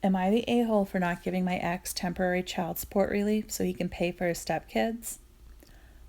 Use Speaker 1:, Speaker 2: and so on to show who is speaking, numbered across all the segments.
Speaker 1: Am I the a-hole for not giving my ex temporary child support relief so he can pay for his stepkids?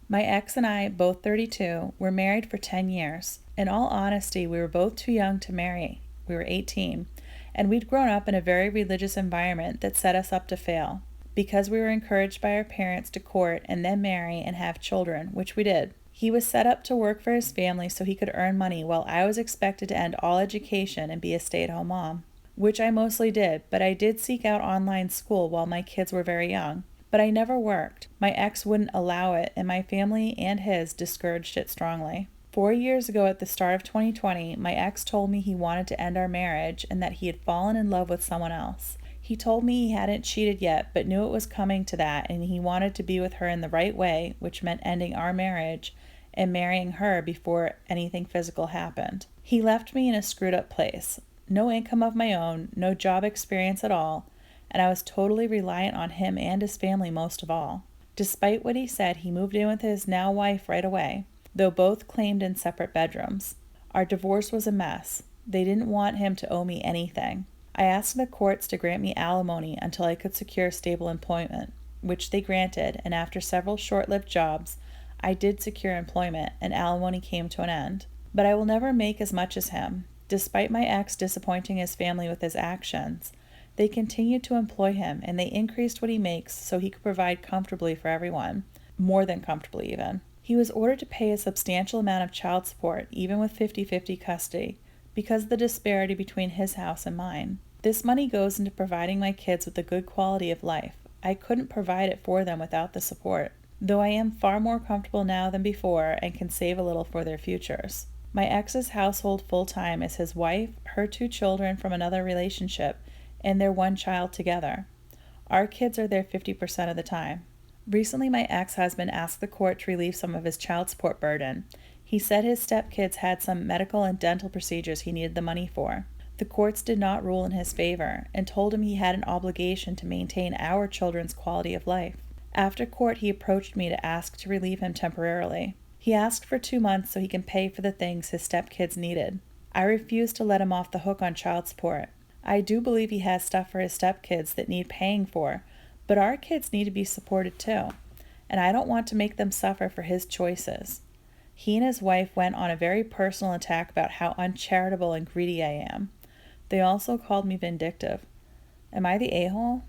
Speaker 1: My ex and I, both 32, were married for 10 years. In all honesty, we were both too young to marry. We were 18, and we'd grown up in a very religious environment that set us up to fail. Because we were encouraged by our parents to court and then marry and have children, which we did. He was set up to work for his family so he could earn money while I was expected to end all education and be a stay-at-home mom, which I mostly did, but I did seek out online school while my kids were very young. But I never worked. My ex wouldn't allow it, and my family and his discouraged it strongly. 4 years ago at the start of 2020, my ex told me he wanted to end our marriage and that he had fallen in love with someone else. He told me he hadn't cheated yet, but knew it was coming to that, and he wanted to be with her in the right way, which meant ending our marriage and marrying her before anything physical happened. He left me in a screwed up place. No income of my own, no job experience at all, and I was totally reliant on him and his family most of all. Despite what he said, he moved in with his now wife right away, though both claimed in separate bedrooms. Our divorce was a mess. They didn't want him to owe me anything. I asked the courts to grant me alimony until I could secure stable employment, which they granted, and after several short-lived jobs, I did secure employment and alimony came to an end. But I will never make as much as him. Despite my ex disappointing his family with his actions, they continued to employ him and they increased what he makes so he could provide comfortably for everyone, more than comfortably even. He was ordered to pay a substantial amount of child support, even with 50-50 custody, because of the disparity between his house and mine. This money goes into providing my kids with a good quality of life. I couldn't provide it for them without the support, though I am far more comfortable now than before and can save a little for their futures. My ex's household full-time is his wife, her 2 children from another relationship, and their 1 child together. Our kids are there 50% of the time. Recently, my ex-husband asked the court to relieve some of his child support burden. He said his stepkids had some medical and dental procedures he needed the money for. The courts did not rule in his favor and told him he had an obligation to maintain our children's quality of life. After court, he approached me to ask to relieve him temporarily. He asked for 2 months so he can pay for the things his stepkids needed. I refused to let him off the hook on child support. I do believe he has stuff for his stepkids that need paying for, but our kids need to be supported too, and I don't want to make them suffer for his choices. He and his wife went on a very personal attack about how uncharitable and greedy I am. They also called me vindictive. Am I the a-hole?